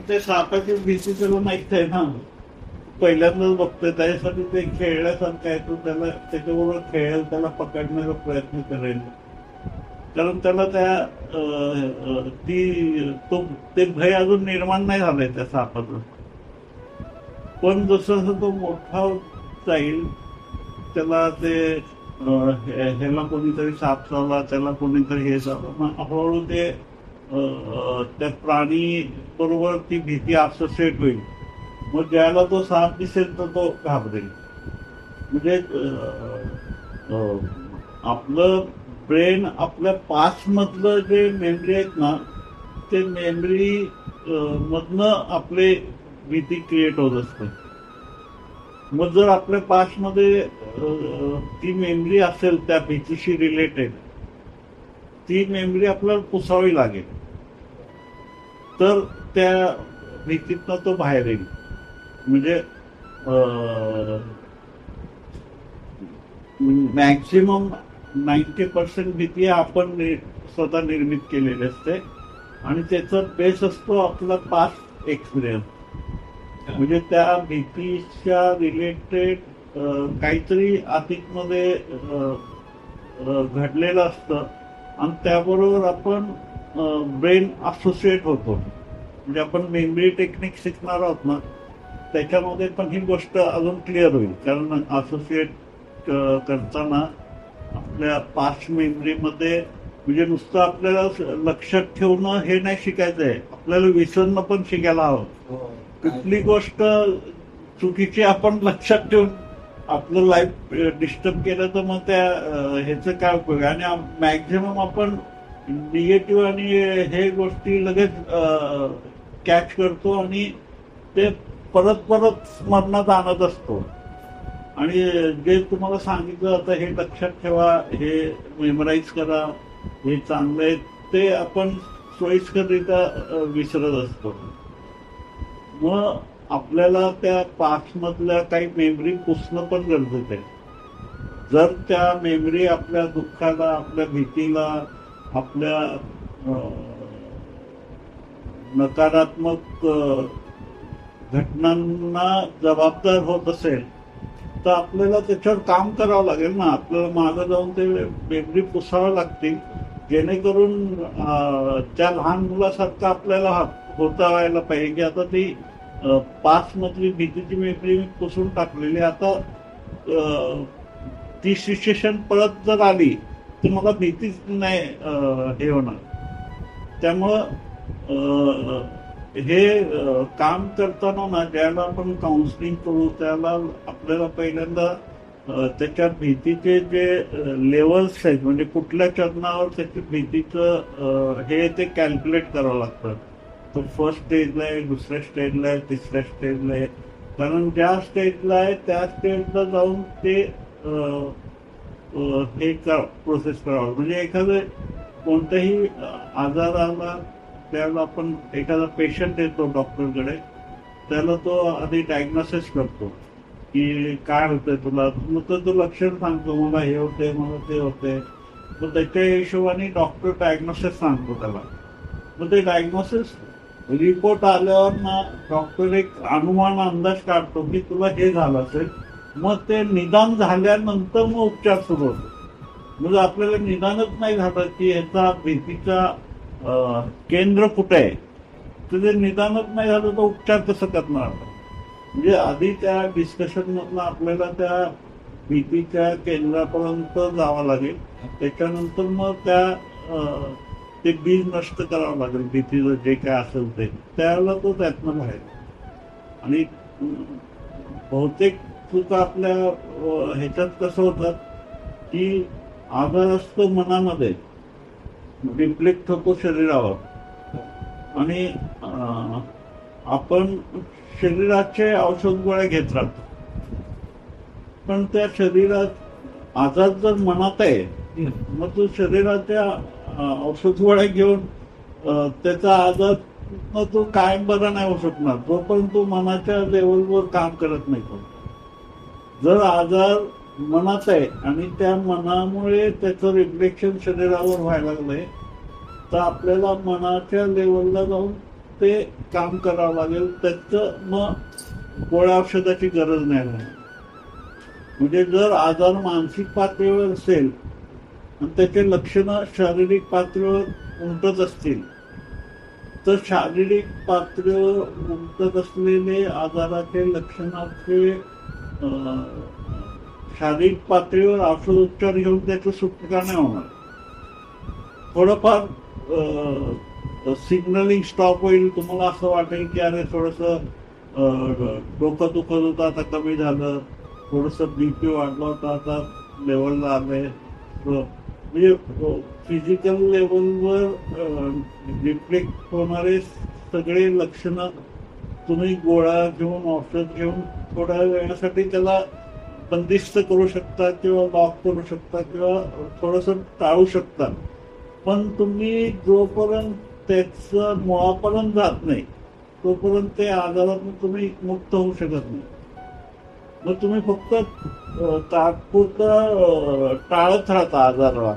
ते सापाची भीती त्याला माहित आहे ना, पहिल्यांदाच बघतोय, त्याच्यासाठी ते खेळण्यासारखं आहे. तो त्याला त्याच्याबरोबर खेळेल, त्याला पकडण्याचा प्रयत्न करेल, कारण त्याला त्या ते भय अजून निर्माण नाही झालंय त्या सापाचं. पण जसं जसं तो मोठा जाईल, त्याला ते ह्याला कोणीतरी साप चावला, त्याला कोणीतरी हे चावलं, मग हळूहळू ते त्या प्राणी बरोबर ती भीती असोसिएट होईल. मग ज्याला तो साप दिसेल तर तो घाबरेल. म्हणजे आपलं ब्रेन, आपल्या पास्ट मधलं जे मेमरी आहेत ना, ते मेमरी मधनं आपले भीती क्रिएट होत असते. मग जर आपल्या पास्ट मध्ये ती मेमरी असेल त्या भीतीशी रिलेटेड, ती मेमरी आपल्याला पुसावी लागेल, तर त्या भीतीतनं तो बाहेर येईल. म्हणजे मॅक्सिमम 90% भीती आपण स्वतः निर्मित केलेली असते, आणि त्याचा बेस असतो आपला पास्ट एक्सपिरियन्स. म्हणजे त्या भीतीच्या रिलेटेड काहीतरी अतीतमध्ये घडलेलं असतं, आणि त्याबरोबर आपण ब्रेन असोसिएट होतो. म्हणजे आपण मेमरी टेक्निक शिकणार आहोत ना, त्याच्यामध्ये पण ही गोष्ट अजून क्लिअर होईल. कारण असोसिएट करताना आपल्या पास्ट मेमरीमध्ये, म्हणजे नुसतं आपल्याला लक्षात ठेवणं हे नाही शिकायचं आहे, आपल्याला विसरणं पण शिकायला हवं. कुठली गोष्ट चुकीची आपण लक्षात ठेवून आपलं लाईफ डिस्टर्ब केलं तर मग त्या ह्याचं काय उपयोग. आणि मॅक्झिमम आपण निगेटिव्ह आणि हे गोष्टी लगेच कॅच करतो, आणि ते परत परत स्मरणात आणत असतो. आणि जे तुम्हाला सांगितलं आता हे लक्षात ठेवा, हे मेमराईज करा, हे चांगलं आहे, ते आपण सोयीस्कररित्या विसरत असतो. मग आपल्याला त्या पास्ट मधल्या काही मेमरी पुसणं पण गरजेचं आहे. जर त्या मेमरी आपल्या दुःखाला, आपल्या भीतीला, आपल्या नकारात्मक घटनांना जबाबदार होत असेल, तर आपल्याला त्याच्यावर काम करावं लागेल ना. आपल्याला मागं जाऊन ते मेमरी पुसावं लागतील, जेणेकरून त्या लहान मुलासारखं आपल्याला होता व्हायला पाहिजे की आता ती पास्ट मधली भीतीची मेमरी मी पुसून टाकलेली, आता ती सिच्युएशन परत जर आली तर मला भीतीच नाही हे होणार. त्यामुळं हे काम करताना ना, ज्याला आपण काउन्सिलिंग करू त्याला आपल्याला पहिल्यांदा त्याच्या भीतीचे जे लेवल्स आहेत, म्हणजे कुठल्या चरणावर त्याची भीतीचं हे ते कॅल्क्युलेट करावं लागतं. तो फर्स्ट स्टेजला आहे, दुसऱ्या स्टेजला आहे, तिसऱ्या स्टेजला आहे. कारण ज्या स्टेजला आहे त्या स्टेजला जाऊन ते हे प्रोसेस करावं. म्हणजे एखादं कोणताही आजार आला, त्याला आपण एखादा पेशंट येतो डॉक्टरकडे, त्याला तो आधी डायग्नोसिस करतो की काय होतंय तुला. मग तो लक्षण सांगतो, मला हे होते, मला ते होते. मग त्याच्या हिशोबाने डॉक्टर डायग्नोसिस सांगतो त्याला. मग ते डायग्नोसिस रिपोर्ट आल्यावर ना डॉक्टर एक अनुमान अंदाज काढतो की तुला हे झालं असेल. मग ते निदान झाल्यानंतर मग उपचार सुरू होतो. म्हणजे आपल्याला निदानच नाही झालं की ह्याचा भीतीचा केंद्र कुठे आहे, तर ते निदानच नाही झालं तर उपचार कसं करणार. म्हणजे आधी त्या डिस्कशन मधनं आपल्याला त्या भीतीच्या केंद्रापर्यंत जावं लागेल. त्याच्यानंतर मग ते बीज नष्ट करावं लागेल, भीतीचं जे काय असेल ते, त्यावेळेला तो त्यातनं बाहेर. आणि बहुतेक चुका आपल्या ह्याच्यात कसं होतात की आजार असतो मनामध्ये, रिफ्लेक्ट होतो शरीरावर, आणि आपण शरीराचे औषध गोळ्या घेत राहतो. पण त्या शरीरात आजार जर मनात आहे, मग तो शरीराच्या औषध गोळ्या घेऊन त्याचा आजार तो कायम बरा नाही होऊ शकणार, जोपर्यंत तो मनाच्या लेवलवर काम करत नाही. तो जर आजार मनात आहे आणि त्या मनामुळे त्याचं रिफ्लेक्शन शरीरावर व्हायला लागलंय, तर आपल्याला मनाच्या लेवलला जाऊन ते काम करावं लागेल. त्याचं मग गोळ्या औषधाची गरज नाही राहणार. म्हणजे जर आजार मानसिक पातळीवर असेल आणि त्याचे लक्षणं शारीरिक पातळीवर उमटत असतील, तर शारीरिक पातळीवर उमटत असलेले आजाराचे लक्षणाचे शारीरिक पातळीवर औषधोपचार घेऊन त्याचं सुटका नाही होणार. थोडंफार सिग्नलिंग स्टॉप होईल. तुम्हाला असं वाटेल की अरे थोडंसं डोकं दुखत होतं, आता कमी झालं. थोडंसं बीपी वाढला होता, आता लेवलला आलंय. म्हणजे फिजिकल लेवलवर रिफ्लेक्ट होणारे सगळे लक्षणं तुम्ही गोळ्या घेऊन औषध घेऊन थोड्या वेळासाठी त्याला बंदिस्त करू शकता किंवा लॉक करू शकता किंवा थोडंसं टाळू शकता. पण तुम्ही जोपर्यंत त्याचं मुळापर्यंत जात नाही तोपर्यंत ते आजारातून तुम्ही मुक्त होऊ शकत नाही. मग तुम्ही फक्त तात्पुरतं टाळत राहता आजाराला.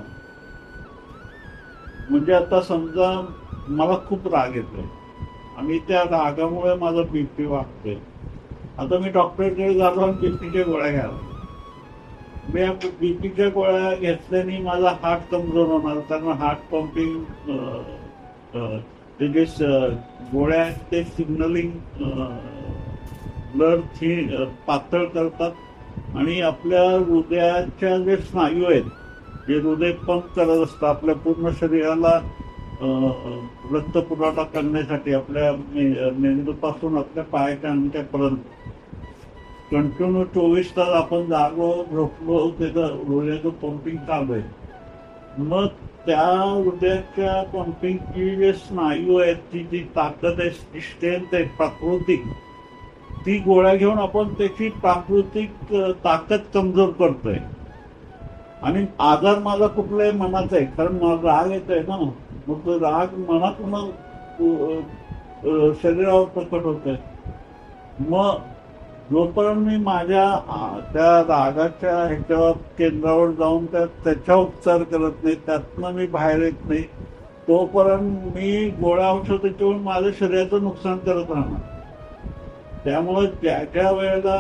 म्हणजे आता समजा मला खूप राग येतोय आणि त्या रागामुळे माझा बीपी वाढतोय. आता मी डॉक्टरकडे जातो आणि बीपीच्या गोळ्या घ्यायला. मी बीपीच्या गोळ्या घेतल्याने माझा हार्ट कमजोर होणार, कारण हार्ट पंपिंग ते जे गोळ्या आहेत ते सिग्नलिंग ब्लड पातळ करतात आणि आपल्या हृदयाच्या जे स्नायू आहेत, जे हृदय पंप करत असतं आपल्या पूर्ण शरीराला रक्त पुरवठा करण्यासाठी, आपल्या मेंदूपासून आपल्या पायाच्या अंगठ्यापर्यंत कंटिन्यू 24 तास आपण जागो झोपलो त्याचं हृदयाचं पंपिंग चालू आहे. मग त्या हृदयाच्या पंपिंगची जे स्नायू आहेत, ती जी ताकद आहे, ती स्ट्रेंथ आहे प्राकृतिक, ती गोळ्या घेऊन आपण त्याची प्राकृतिक ताकद कमजोर करतोय. आणि आजार माझा कुठलाही मनाचा आहे, कारण मला राग येतोय ना, मग तो राग मनातून शरीरावर प्रकट होतोय. मग जोपर्यंत मी माझ्या त्या रागाच्या ह्याच्यावर केंद्रावर जाऊन त्याचा उपचार करत नाही, त्यातनं मी बाहेर येत नाही, तोपर्यंत मी गोळ्या औषध घेऊन माझ्या शरीराचं नुकसान करत राहणार. त्यामुळे ज्या वेळेला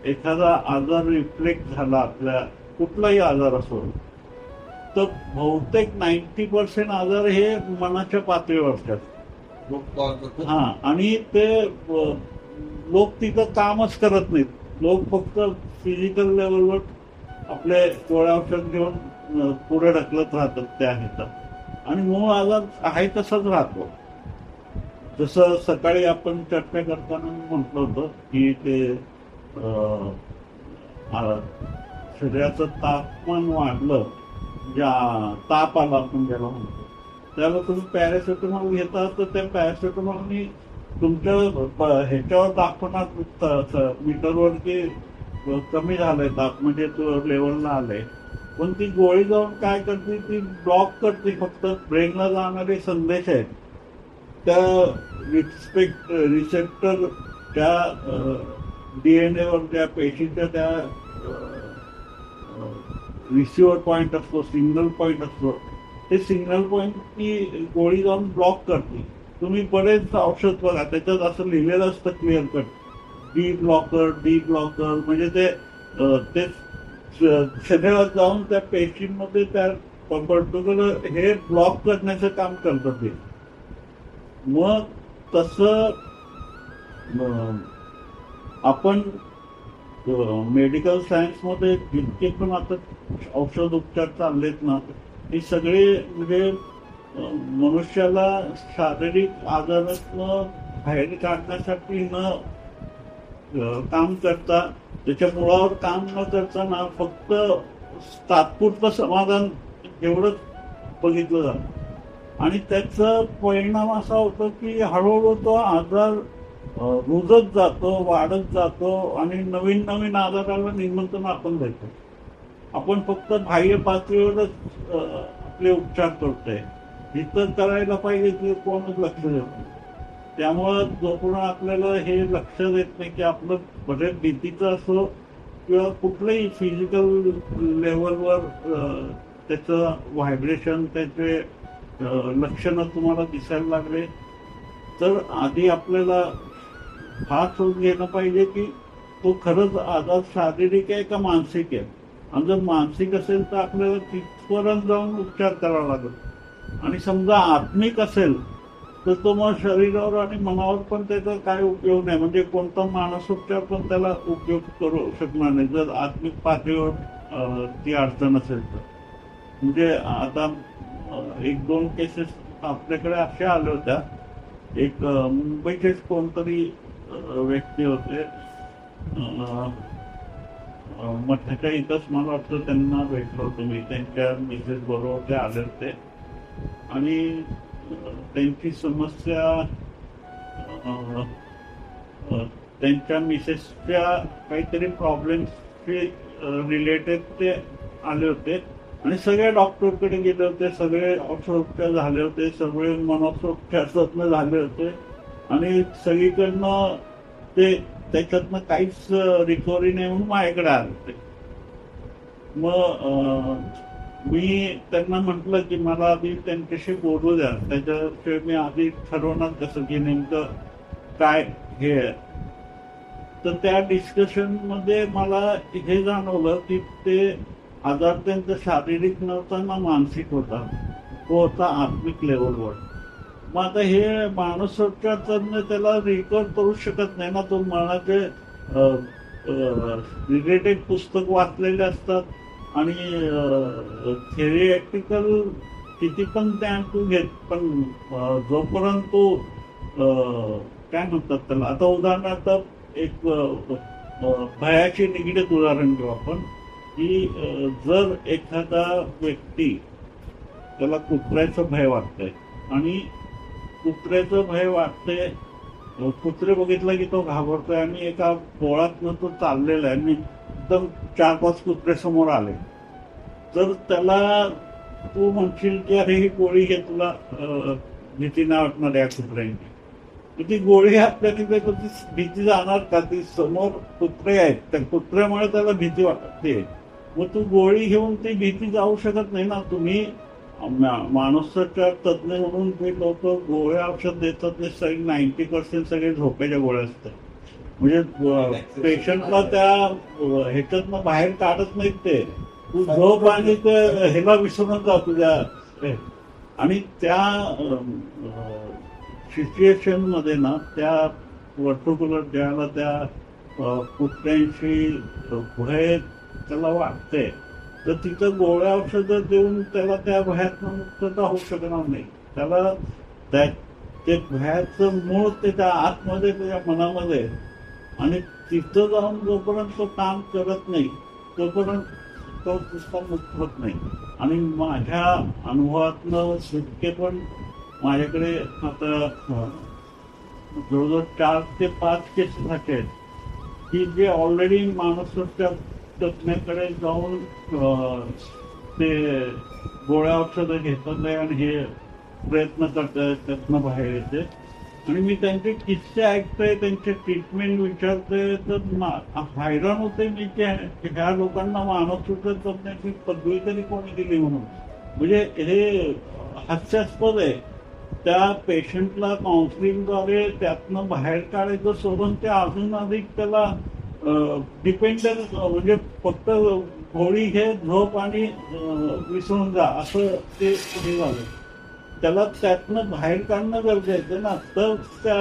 एखादा आजार रिफ्लेक्ट झाला, आपल्या कुठलाही आजार असो, तर बहुतेक 90% आजार हे मनाच्या पातळीवर असतात. हा, आणि ते लोक तिथं कामच करत नाहीत. लोक फक्त फिजिकल लेवलवर आपले गोळ्या औषध घेऊन पुढे ढकलत राहतात त्या ह्याच्यात, आणि मूळ आजार आहे तसाच राहतो. जसं सकाळी आपण चर्चा करताना म्हटलं होतं की ते शरीराचं तापमान वाढलं, ताप आला आपण ज्याला म्हणतो, त्याला तुम्ही पॅरासिटामॉल घेता, तर त्या पॅरासिटामॉलनी तुमच्या ह्याच्यावर दाखवणार मीटरवर की कमी झालंय ताप, म्हणजे तो लेवलला आलंय. पण ती गोळी जाऊन काय करते, ती ब्लॉक करते फक्त ब्रेनला जाणारे संदेश आहेत. त्या रिसेप्टर त्या DNA वर त्या पेशीच्या त्या रिसिव्हर पॉइंट असतो, सिग्नल पॉइंट असतो, ते सिग्नल पॉइंट ती गोळी जाऊन ब्लॉक करते. तुम्ही बरेच औषध बघा, त्याच्यात असं लिहिलेलं असतं क्लिअर कट, डी ब्लॉकर, म्हणजे ते शरीरात जाऊन त्या पेशींमध्ये त्या पर्टिक्युलर हे ब्लॉक करण्याचं काम करतं ते. मग तसं आपण मेडिकल सायन्समध्ये जितके पण आता औषध उपचार चाललेत ना, हे सगळे म्हणजे मनुष्याला शारीरिक आजारातनं बाहेर काढण्यासाठी न काम करता, त्याच्या मुळावर काम न करताना फक्त तात्पुरतं समाधान एवढंच बघितलं जातं. आणि त्याचा परिणाम असा होतो की हळूहळू तो आजार रुजत जातो, वाढत जातो, आणि नवीन नवीन आजाराला निमंत्रण आपण देतो. आपण फक्त बाह्य पातळीवरच आपले उपचार करतोय, इतर करायला पाहिजे ते कोणच लक्ष देत नाही. त्यामुळं जोपर्यंत आपल्याला हे लक्ष देत नाही की आपलं बरेच भीतीचं असो किंवा कुठलंही फिजिकल लेवलवर त्याचं व्हायब्रेशन, त्याचे लक्षणं तुम्हाला दिसायला लागले, तर आधी आपल्याला हा शोध घेणं पाहिजे की तो खरंच आजार शारीरिक आहे का मानसिक आहे. आणि जर मानसिक असेल तर आपल्याला तिथपर्यंत जाऊन उपचार करावा लागेल. आणि समजा आत्मिक असेल तर तो मग शरीरावर आणि मनावर पण त्याचा काय उपयोग नाही. म्हणजे कोणता मानसोपचार पण त्याला उपयोग करू शकणार नाही जर आत्मिक पातळीवर ती अडचण असेल तर. म्हणजे आता 1-2 केसेस आपल्याकडे अशा आल्या होत्या. एक मुंबईचेच कोणतरी व्यक्ती होते, मठाच्या इथंच मला वाटतं त्यांना भेटलो होतो मी. त्यांच्या मिसेस बरोबर ते आले होते आणि त्यांची समस्या त्यांच्या मिसेसच्या काहीतरी प्रॉब्लेम्सशी रिलेटेड ते आले होते. आणि सगळ्या डॉक्टरकडे गेले होते, सगळे औषधोपचार झाले होते, सगळे मनोपचार तज्ञ झाले होते आणि सगळीकडनं ते त्याच्यातनं काहीच रिकव्हरी नाही म्हणून माझ्याकडे आले होते. मग मी त्यांना म्हटलं की मला आधी त्यांच्याशी बोलू द्या, त्याच्याशिवाय मी आधी ठरवणार कसं की नेमकं काय हे आहे. तर त्या डिस्कशन मध्ये मला हे जाणवलं की ते आजार त्यांचा शारीरिक नव्हता ना मानसिक होता, तो होता आत्मिक लेवलवर. मग आता हे मानसोपचार तज्ञ त्याला रिकव्हर करू शकत नाही ना. तो मनाचे रिलेटेड पुस्तक वाचलेले असतात आणि थेरिएटिकल किती पण ज्ञान तू घेत पण जोपर्यंत तो काय म्हणतात त्याला, आता उदाहरणार्थ एक भयाची निगडीत उदाहरण घेऊ आपण की जर एखादा व्यक्ती त्याला कुत्र्याचं भय वाटतंय आणि कुत्र्याचं भय वाटतंय, कुत्रे बघितलं की तो घाबरतोय आणि एका बोळातनं तो चाललेला आहे आणि एकदम 4-5 कुत्रे समोर आले, तर त्याला तू म्हणशील की अरे ही गोळी घे, तुला भीती नाही वाटणार या कुत्र्यांची. ती गोळी आपल्या तिथे भीती जाणार का? ती समोर कुत्रे आहेत, त्या कुत्र्यामुळे त्याला भीती वाटते. मग तू गोळी घेऊन ती भीती जाऊ शकत नाही ना. तुम्ही मानसोपचार तज्ञ म्हणून ते लोक गोळ्या औषध देतात नाही, सगळे 90% सगळे झोपेच्या गोळ्या असतात. म्हणजे पेशंटला त्या ह्याच्यातनं बाहेर काढत नाहीत ते. तू झोप आणि ह्याला विसरून जा तुझ्या. आणि त्या सिच्युएशन मध्ये ना त्या पर्टिक्युलर ज्याला त्या कुत्र्यांशी भय त्याला वाटते, तर तिथं गोळ्या औषधं देऊन त्याला त्या भयातनं मुक्तता होऊ शकणार नाही. त्याला ते भयाचं मूळ त्याच्या आतमध्ये, त्याच्या मनामध्ये, आणि तिथं जाऊन जोपर्यंत तो काम करत नाही तोपर्यंत तो पुस्तक मुक्त होत नाही. आणि माझ्या अनुभवातनं जितके पण माझ्याकडे आता जवळजवळ 4 ते 5 केसेस असे आहेत की जे ऑलरेडी मानसोपचार तज्ञाकडे जाऊन ते गोळ्या औषधं घेतात आणि हे प्रयत्न करतात त्यातनं बाहेर येते. आणि मी त्यांचे किस्से ऐकतोय, त्यांचे ट्रीटमेंट विचारतोय, तर हैराण होते मी की ह्या लोकांना मानसोपचार तज्ञाची पदवी तरी कोणी दिली म्हणून. म्हणजे हे हास्यास्पद आहे. त्या पेशंटला काउन्सिलिंगद्वारे त्यातनं बाहेर काढायचं सोडून ते अजून अधिक त्याला डिपेंडन्स, म्हणजे फक्त गोळी घे, झोप आणि विसरून जा असं ते हे झालं. त्याला त्यातनं बाहेर काढणं गरजेचं आहे ना, तर त्या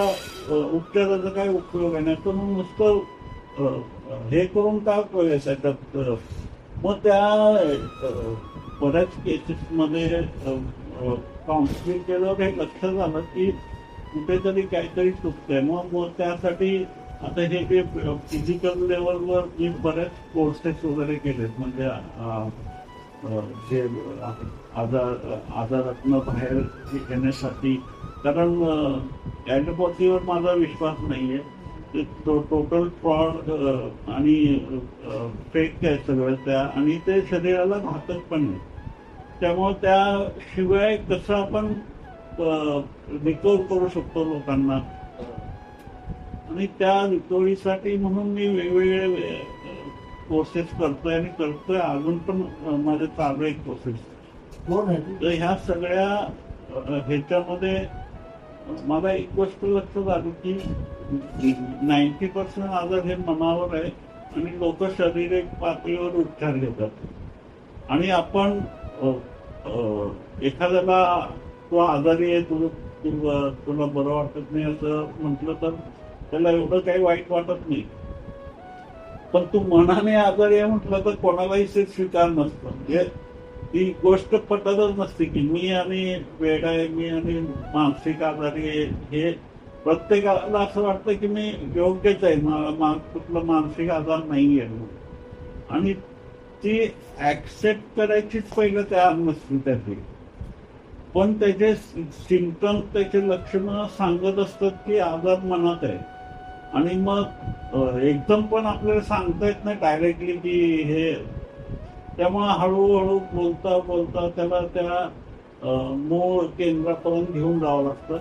उपचाराचा काय उपयोग आहे. नाही तर मग नुसतं हे करून काय उपयोग आहे त्याच्यात. मग त्या बऱ्याच केसेसमध्ये काउन्सिलिंग केल्यावर हे लक्षात आलं की कुठेतरी काहीतरी चुकतंय. मग त्यासाठी आता हे जे फिजिकल लेवलवर मी बऱ्याच कोर्सेस वगैरे केलेत. म्हणजे जे आजारातनं बाहेर येण्यासाठी. कारण ॲलोपॅथीवर माझा विश्वास नाही आहे. टोटल फ्रॉड आणि फेक आहे सगळं त्या, आणि ते शरीराला घातक पण आहे. त्यामुळे त्याशिवाय कसं आपण रिकव्हर करू शकतो लोकांना. आणि त्या रिकव्हरीसाठी म्हणून मी वेगवेगळे कोर्सेस करतोय आणि करतोय अजून पण माझे चालू आहे कोर्सेस. तर ह्या सगळ्या ह्याच्यामध्ये मला एक गोष्ट लक्षात आली की 90% आजार हे मनावर आहे आणि लोक शारीरिक पातळीवर उपचार घेतात आणि आपण एखाद्याला तो आजारी आहे तुला बरं वाटत नाही असं म्हटलं तर त्याला एवढं काही वाईट वाटत नाही. पण तू मनाने आजारी आहे म्हटलं तर कोणालाही ते स्वीकार नसतं. म्हणजे ती गोष्ट पटतच नसते की मी आणि वेड आहे, मी आणि मानसिक आजारी आहे. हे प्रत्येकाला असं वाटतं की मी योग्यच आहे, मला कुठला मानसिक आजार नाही आहे. आणि ती ऍक्सेप्ट करायचीच पहिलं तयार नसते त्याची. पण त्याचे सिम्पटम्स, त्याचे लक्षणं सांगत असतात की आजार मनात आहे. आणि मग एकदम पण आपल्याला सांगता येत नाही डायरेक्टली की हे. त्यामुळे हळूहळू बोलता बोलता त्याला त्या मूळ केंद्रापर्यंत घेऊन जावं लागतं.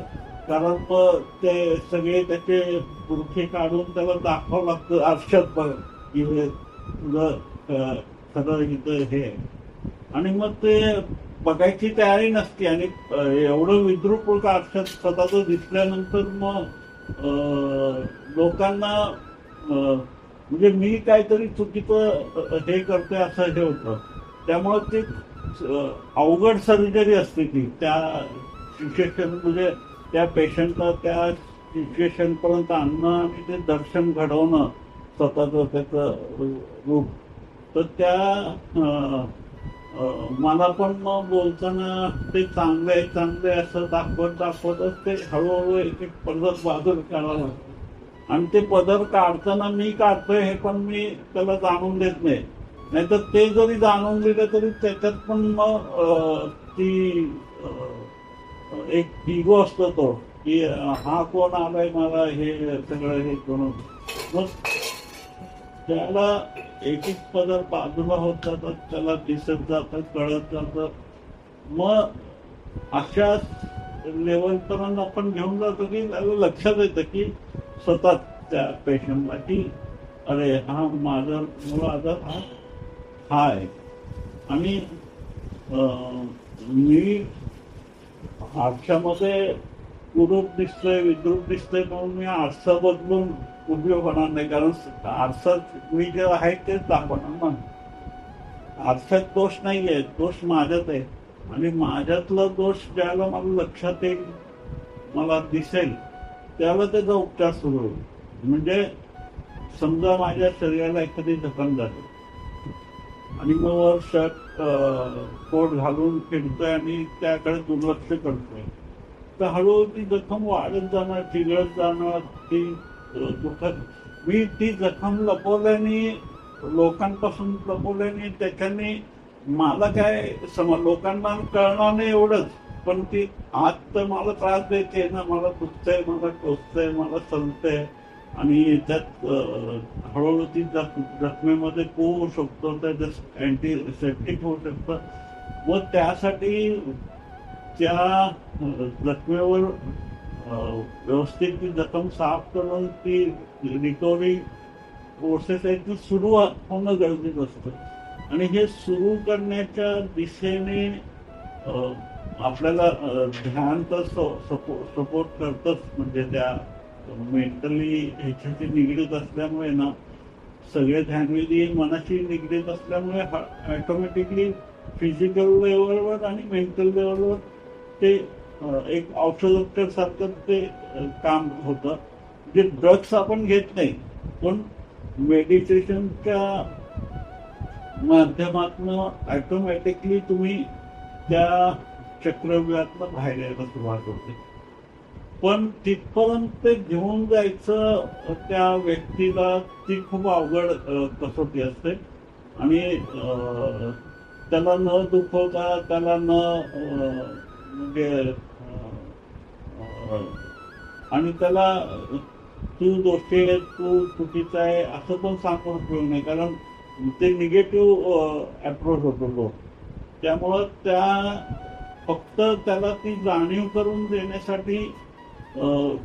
कारण मग ते सगळे त्याचे पुरखे काढून त्याला दाखवावं लागतं आरशात बघ की तुझं खरं इथं हे. आणि मग ते बघायची तयारी नसते आणि एवढं विद्रूप आरशात स्वतःच दिसल्यानंतर मग लोकांना म्हणजे मी काहीतरी चुकीचं हे करतोय असं हे होतं. त्यामुळे ते अवघड सर्जरी असते ती त्या सिच्युएशन, म्हणजे त्या पेशंटला त्या सिच्युएशन पर्यंत आणणं आणि ते दर्शन घडवणं स्वतःच त्याचं रूप. तर त्या मला पण मग बोलताना ते चांगले असं दाखवतच ते हळूहळू एक एक पद्धत बाजूला काढावं लागतं. आणि ते पदर काढताना मी काढतोय हे पण मी त्याला जाणून देत नाही. नाहीतर ते जरी जाणून दिलं तरी त्याच्यात पण मग ती एक इगो असतो तो की हा कोण आलाय मला हे सगळं हे करून. मग त्याला एक एक पदर बाजूला होत जातात, त्याला दिसत जातं, कळत जातं. मग अशा लेवलपर्यंत आपण घेऊन जातो की त्याला लक्षात येतं की स्वतः त्या पेशंटला की अरे हा माझा मूळ आजार हा आहे. आणि मी आरशामध्ये कुरूप दिसतोय, विद्रूप दिसतोय म्हणून मी आरसा बदलून उपयोग होणार नाही. कारण आरसात मी जे आहे तेच दाखवणार ना. आरशात दोष नाहीये, दोष माझ्यात आहे. आणि माझ्यातला दोष ज्याला मला लक्षात येईल, मला दिसेल, त्याला त्याचा उपचार सुरू होईल. म्हणजे समजा माझ्या शरीराला एखादी जखम झाली आणि मग वर शर्ट कोट घालून फिरतोय आणि त्याकडे दुर्लक्ष करतोय, तर हळूहळू ती जखम वाढत जाणार, चिघळत जाणार. ती दुखत मी ती जखम लपवल्याने, लोकांपासून लपवल्याने, त्याच्याने मला काय लोकांना कळणार नाही एवढंच. पण ती आत तर मला त्रास देते ना, मला दुखतंय, मला टोचतंय, मला चलतंय. आणि त्यात हळूहळू ती जखमेमध्ये होऊ शकतो, त्याच्यात अँटीसेप्टिक होऊ शकतं. मग त्यासाठी त्या जखमेवर व्यवस्थित ती जखम साफ करून ती रिकव्हरी प्रोसेस आहे ती सुरू होणं गरजेचं असतं. आणि हे सुरू करण्याच्या दिशेने आपल्याला ध्यान तर सपोर्ट करतच. म्हणजे त्या मेंटली ह्याच्याशी निगडीत असल्यामुळे ना, सगळे ध्यानविधी मनाशी निगडीत असल्यामुळे ऑटोमॅटिकली फिजिकल लेवलवर आणि मेंटल लेवलवर ते एक औषधोपचार सारखं ते काम होतं. जे ड्रग्स आपण घेत नाही, पण मेडिटेशनच्या माध्यमातून ऑटोमॅटिकली तुम्ही त्या चक्रव्यूहातनं बाहेर यायला सुरुवात होते. पण तिथपर्यंत घेऊन जायचं त्या व्यक्तीला ती खूप अवघड कसोटी असते. आणि त्याला न दुखवता, त्याला न म्हणजे आणि त्याला तू दोषी आहे, तू चुकीचा आहे असं पण सांगून उपयोग नाही. कारण ते निगेटिव्ह अप्रोच होतो तो. त्यामुळं फक्त त्याला ती जाणीव करून देण्यासाठी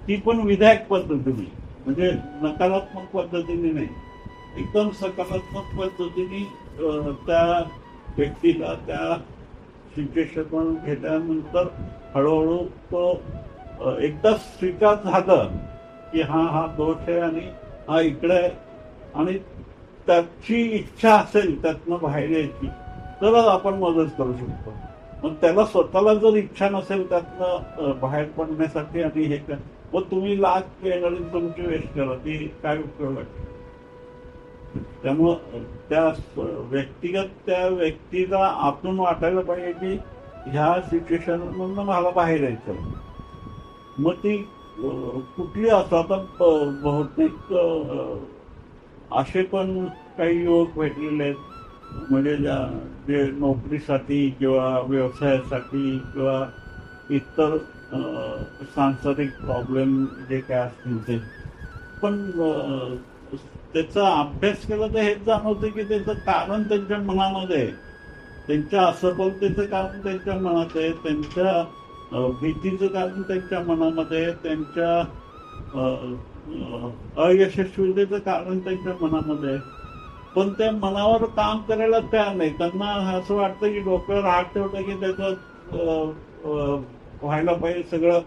ती पण विधायक पद्धतीने, म्हणजे नकारात्मक पद्धतीने नाही, एकदम सकारात्मक पद्धतीने त्या व्यक्तीला त्या सिच्युएशन घेतल्यानंतर हळूहळू तो एकदा स्वीकार झालं की हा दोष आहे आणि हा इकडे आहे आणि त्याची इच्छा असेल त्यातनं बाहेर यायची तरच आपण मदत करू शकतो. मग त्याला स्वतःला जर इच्छा नसेल त्यातनं बाहेर पडण्यासाठी आणि हे मग तुम्ही लाख एनर्जी तुमची वेस्ट करा, ती काय उपयोग आहे. त्यामुळं त्या व्यक्तिगत त्या व्यक्तीला आतून वाटायला पाहिजे की ह्या सिच्युएशन मधून मला बाहेर यायचं. मग ती कुठली असो, आता बहुतेक असे पण काही युवक भेटलेले आहेत म्हणजे जे नोकरीसाठी किंवा व्यवसायासाठी किंवा इतर सांसारिक प्रॉब्लेम जे काय असतील ते पण त्याचा अभ्यास केला तर हेच जाणवतं की त्याचं कारण त्यांच्या मनामध्ये आहे, त्यांच्या असफलतेचं कारण त्यांच्या मनात आहे, त्यांच्या भीतीचं कारण त्यांच्या मनामध्ये, त्यांच्या अयशस्वीतेचं कारण त्यांच्या मनामध्ये आहे. पण त्या मनावर काम करायला तयार नाही. त्यांना असं वाटतं की डोक्यावर हात ठेवलं की त्याचं व्हायला पाहिजे, सगळं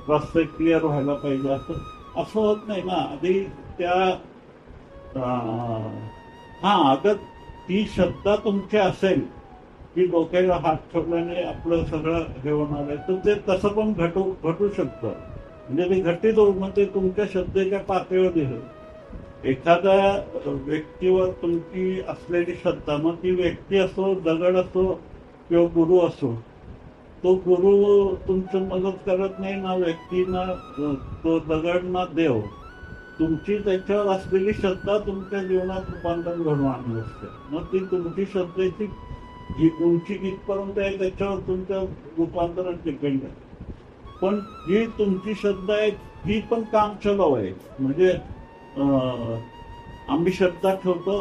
रस्ते क्लिअर व्हायला पाहिजे. असं होत नाही ना. आधी त्या अगर ती श्रद्धा तुमची असेल की डोक्याला हात ठेवल्याने आपलं सगळं हे होणार आहे तर ते तसं पण घटू शकतं. म्हणजे ते घटित होऊन मग ते तुमच्या श्रद्धेच्या पातळीवर दिलं. एखाद्या व्यक्तीवर तुमची असलेली श्रद्धा, मग ती व्यक्ती असो, दगड असो किंवा गुरु असो, तो गुरु तुमची मदत करत नाही ना, व्यक्ती ना तो दगड ना देव. तुमची त्याच्यावर असलेली श्रद्धा तुमच्या जीवनात रूपांतर घडवून आणत असते. मग ती तुमची श्रद्धेची जी उंची कितपर्यंत आहे त्याच्यावर तुमचं रूपांतरण डिपेंड आहे. पण जी तुमची श्रद्धा आहे ही पण काम चलाव आहे. म्हणजे आम्ही श्रद्धा ठेवतो,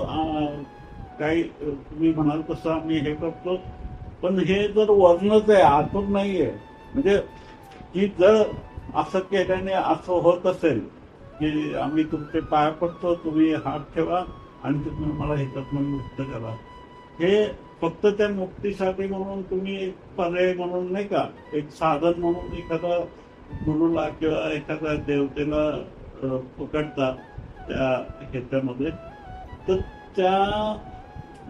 काही तुम्ही म्हणाल तसं आम्ही हे करतो, पण हे जर वरणच आहे, आतून नाहीये. म्हणजे की जर असं केल्याने असं होत असेल की आम्ही तुमचे पाय पडतो, तुम्ही हात ठेवा आणि तुम्ही मला ह्याच्यातून मुक्त करा, हे फक्त त्या मुक्तीसाठी म्हणून तुम्ही एक पर्याय म्हणून नाही का, एक साधन म्हणून एखादा गुरुला किंवा एखाद्या देवतेला पकडता त्या ह्याच्यामध्ये, तर त्या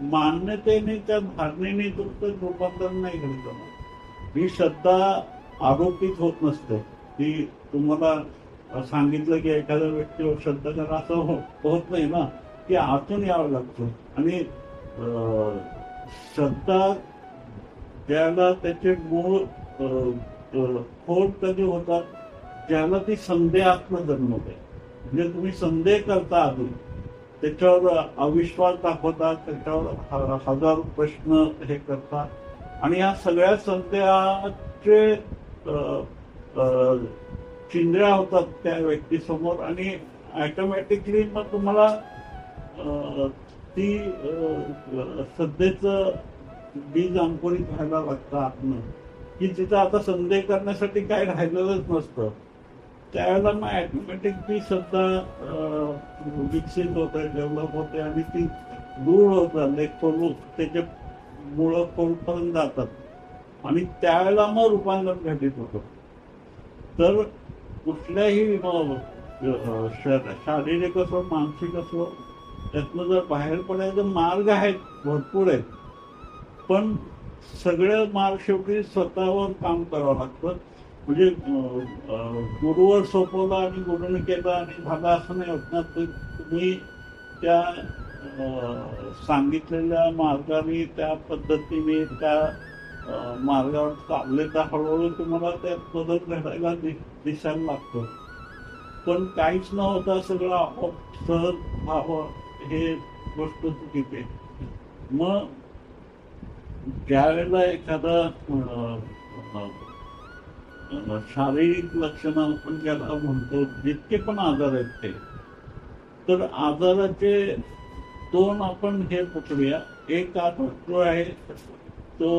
मान्यतेने, त्या धारणेने तुमचं रूपांतर नाही घडत होणार. ही श्रद्धा आरोपित होत नसते. ती तुम्हाला सांगितलं की एखाद्या व्यक्तीवर श्रद्धा करा असं होत नाही ना. ती आतून यावं लागतं. आणि श्रद्धा ज्याला त्याचे मूळ खोड कधी होतात, ज्याला ती संदेहात्मक जन्मते. म्हणजे तुम्ही संदेह करता आधी, त्याच्यावर अविश्वास दाखवतात, त्याच्यावर हजारो प्रश्न हे करतात आणि या सगळ्या संदेहाचे चिंध्या होतात त्या व्यक्तीसमोर आणि ऑटोमॅटिकली मग तुम्हाला ती श्रद्धेचं बीज अंकुरित व्हायला लागतं आतनं, की तिथं आता संदेह करण्यासाठी काय राहिलेलंच नसतं. त्यावेळेला मग ऑटोमॅटिक ती श्रद्धा विकसित होते, डेव्हलप होते आणि ती दूर होत जाते, त्याचे मुळं खोलपर्यंत जातात आणि त्यावेळेला मग रूपांतर घटित होतं. तर कुठल्याही शारीरिक असो, मानसिक असो, त्यातनं जर बाहेर पडायचे मार्ग आहेत, भरपूर आहेत, पण सगळे मार्ग शेवटी स्वतःवर काम करावं लागतं. म्हणजे गुरुवर सोपवला आणि गुरुने केला आणि झाला असं नाही होत ना. तुम्ही त्या सांगितलेल्या मार्गाने, त्या पद्धतीने, त्या मार्गावर चालले तर हळूहळू तुम्हाला त्यात बदल घडायला दिसायला लागतो. पण काहीच न होता सगळं सहज व्हावं हे गोष्ट चुकीची. मग ज्या वेळेला एखादा शारीरिक लक्षणं आपण ज्याला म्हणतो, जितके पण आजार आहेत ते, तर आजाराचे दोन आपण हे पकडूया. एक आजार आहे तो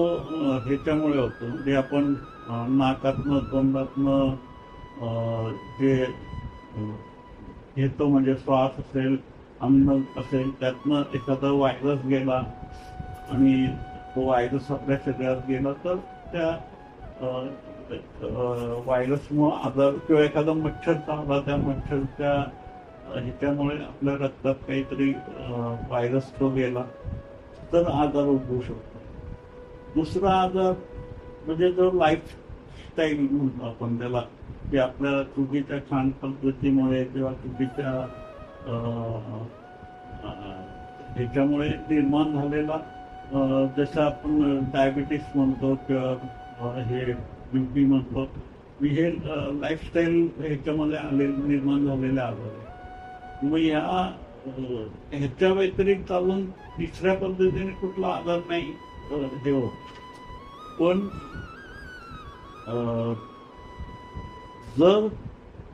ह्याच्यामुळे होतो, म्हणजे आपण नाकातनं तोंडातनं जे घेतो, म्हणजे श्वास असेल, अन्न असेल, त्यातनं एखादा व्हायरस गेला आणि तो व्हायरस आपल्या शरीरात गेला तर त्या व्हायरसमुळे आजार किंवा एखादा मच्छर चावला, त्या मच्छरच्या ह्याच्यामुळे आपल्या रक्तात काहीतरी व्हायरस तो गेला तर आजार उद्भवू शकतो. दुसरा आजार म्हणजे जो लाईफस्टाईल म्हणतो आपण त्याला, की आपल्या चुकीच्या खाण पद्धतीमुळे किंवा चुकीच्या ह्याच्यामुळे निर्माण झालेला, जसं आपण डायबिटीस म्हणतो किंवा हे बीपी म्हणतो, हे लाईफस्टाईल ह्याच्यामध्ये निर्माण झालेले आजार आहे. मग ह्याच्या व्यतिरिक्त अजून तिसऱ्या पद्धतीने कुठला आजार नाही हे होत. पण जर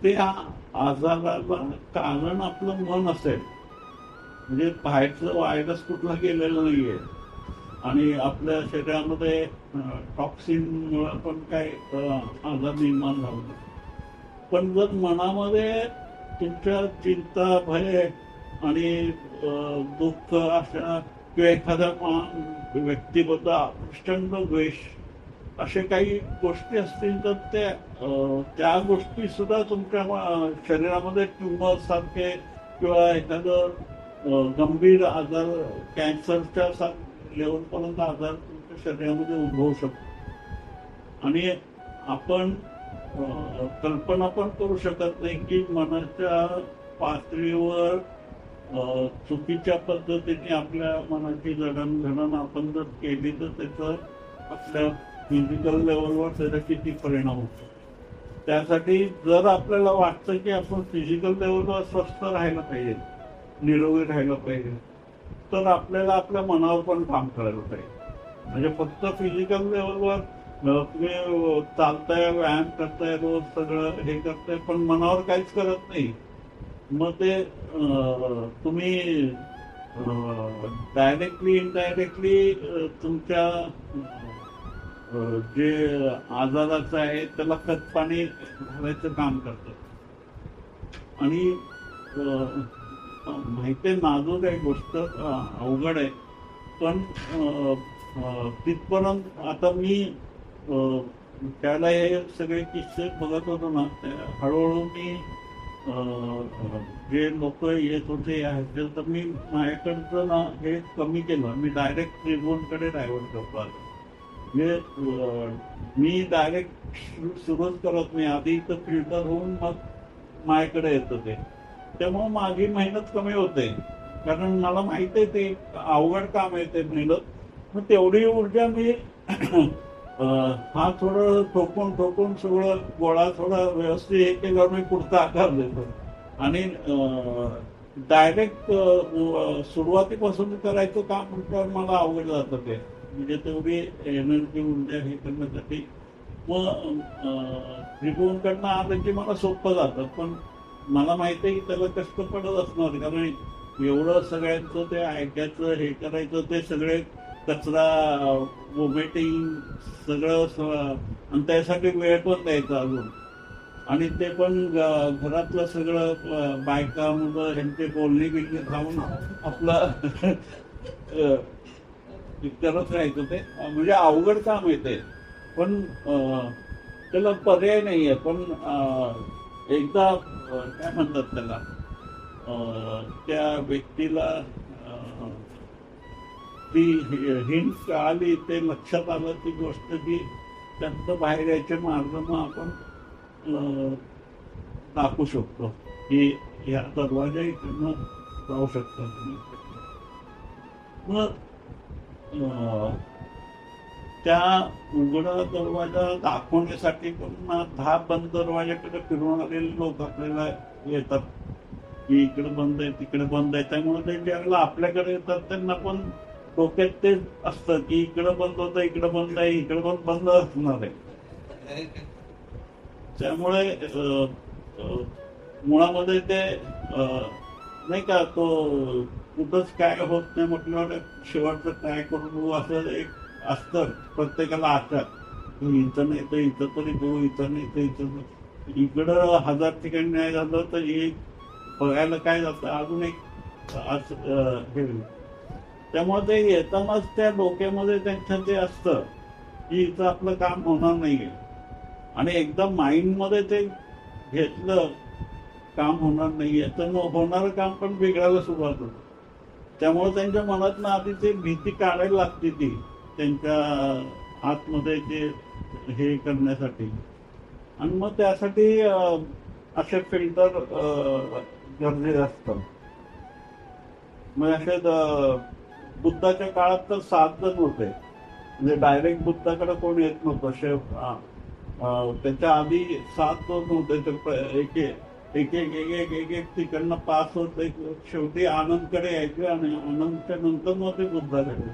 त्या आजाराला कारण आपलं मन असेल, म्हणजे बाहेरचं व्हायरस कुठला गेलेला नाहीये आणि आपल्या शरीरामध्ये टॉक्सिनमुळे पण काही आजार निर्माण झाला, पण जर मनामध्ये तुमच्या चिंता, भय आणि दुःख अशा किंवा एखाद्या व्यक्तीबद्दल प्रचंड द्वेष असे काही गोष्टी असतील तर त्या गोष्टी सुद्धा तुमच्या शरीरामध्ये ट्युमर सारखे किंवा एखादं गंभीर आजार, कॅन्सरच्या लेवलपर्यंत आजार तुमच्या शरीरामध्ये उद्भवू शकतो. आणि आपण कल्पना पण करू शकत नाही की मनाच्या पातळीवर चुकीच्या पद्धतीने आपल्या मनाची जडणघडण आपण जर केली तर त्याचा आपल्या फिजिकल लेवलवर त्याचा किती परिणाम होतो. त्यासाठी जर आपल्याला वाटतं की आपण फिजिकल लेवलवर स्वस्थ राहायला पाहिजे, निरोगी राहायला पाहिजे, तर आपल्याला आपल्या मनावर पण काम करायला पाहिजे. म्हणजे फक्त फिजिकल लेवलवर तुम्ही चालताय, व्यायाम करताय, रोज सगळं हे करताय, पण मनावर काहीच करत नाही, मग ते तुम्ही डायरेक्टली इनडायरेक्टली तुमच्या जे आजाराचं आहे त्याला खतपाणी घालायचं काम करतं. आणि माहिती आहे नाजूक आहे गोष्ट, अवघड आहे, पण तिथपर्यंत आता मी त्याला हे सगळे किस्से बघत होतो ना, हळूहळू मी जे लोक येत होते तर मी माझ्याकडचं ना हे कमी केलं. मी डायरेक्ट ट्रिब्यूनकडे डायव्हर्ट करतो. आता म्हणजे मी डायरेक्ट सुरुच करत नाही, आधी इथं फिल्टर होऊन मग माझ्याकडे येतं ते. त्यामुळे माझी मेहनत कमी होते, कारण मला माहिती आहे ते अवघड काम आहे ते मेहनत. मग तेवढी ऊर्जा मी हा थोडं ठोकून सगळं गोळा थोडा व्यवस्थित हे केल्यावर मी पुढचा आकार देतो. आणि डायरेक्ट सुरुवातीपासून करायचं काम म्हटल्यावर मला अवघड जातं ते, म्हणजे तेवढी एनर्जी ऊर्जा हे करण्यासाठी. मग त्रिभुवनकडनं आलं की मला सोपं जातं, पण मला माहिती आहे की त्याला कष्ट पडत असणार, कारण एवढं सगळ्यांचं ते ऐकायचं, हे करायचं, ते सगळे कचरा वोमिटिंग सगळं, आणि त्यासाठी वेळ पण द्यायचा अजून. आणि ते पण घरातलं सगळं बायका मुलं ह्यांचे बोलणी बिलणी खाऊन आपलं करत राहायचं ते. म्हणजे अवघड काम आहे ते, पण त्याला पर्याय नाही आहे. पण एकदा काय म्हणतात त्याला, त्या व्यक्तीला ती हिंट आली, ते लक्षात आलं ती गोष्ट की त्यातनं बाहेर यायचे मार्ग मग आपण दाखवू शकतो की ह्या दरवाजा इकडनं जाऊ शकतात. मग त्या उघडा दरवाजा दाखवण्यासाठी पण 10 बंद दरवाजाकडे फिरून आलेले लोक आपल्याला येतात की इकडे बंद आहे, तिकडे बंद आहे. त्यामुळे ते ज्यावेळेला आपल्याकडे येतात त्यांना पण डोक्यात ते असतं की इकडं बंद होतं, इकडं बंद आहे, इकडं पण बंद असणार आहे. त्यामुळे मुळामध्ये ते नाही का, तो कुठंच काय होत नाही म्हटल्यावर शेवटचं काय करू असं एक असतं प्रत्येकाला आशा. इथं नाही तर इथं तरी जाऊ, इथं नाही तर इथं. इकडं 1000 ठिकाणी नाही झालं तर एक बघायला काय जातं, अजून एक आज हे. त्यामुळे ते येतानाच त्या डोक्यामध्ये त्यांच्या ते असतं की इथं आपलं काम होणार नाहीये. आणि एकदा माइंड मध्ये ते घेतलं काम होणार नाहीये तर मग होणारं काम पण बिघडायला सुरुवात होतं. त्यामुळे त्यांच्या मनात ना आधी ते भीती काढायला लागते ती त्यांच्या आतमध्ये ते हे करण्यासाठी. आणि मग त्यासाठी असे फिल्टर गरजेचे असतात. म्हणजे असे बुद्धाच्या काळात तर 7 जण होते, म्हणजे डायरेक्ट बुद्धाकडे कोण येत नव्हतं. त्याच्या आधी 7 जण होते. तर एक एक एक एक एक एक एक तिकडनं पास होत शेवटी आनंदकडे यायचे आणि आनंदच्या नंतर मग ते बुद्धाकडे.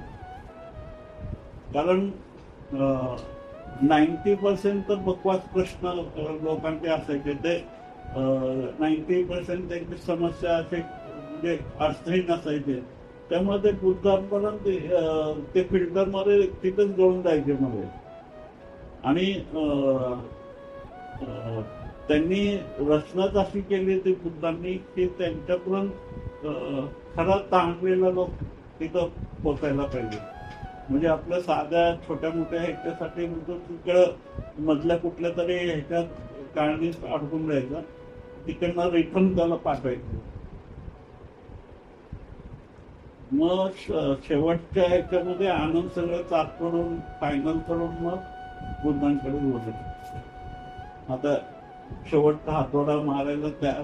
कारण 90% तर बकवास प्रश्न लोकांचे असायचे. ते 90% त्यांची समस्या असे म्हणजे अर्थहीन असायचे. त्यामुळे ते बुद्धांपर्यंत ते फिल्टर मध्ये तिथेच गळून जायचे मध्ये. आणि त्यांनी रचनाच अशी केली ती बुद्धांनी की त्यांच्यापर्यंत खरा ताणलेला लोक तिथं पोचायला पाहिजे. म्हणजे आपल्या साध्या छोट्या मोठ्या ह्याच्यासाठी तिकडं मधल्या कुठल्या तरी ह्याच्यात कारणीत अडकून राहायचं, तिकडनं रिटर्न त्याला पाठवायचं. मग शेवटच्या ह्याच्यामध्ये आनंद सगळं चाप करून फायनल करून मग बुद्धांकडे बोलत. आता शेवटचा हातोडा मारायला तयार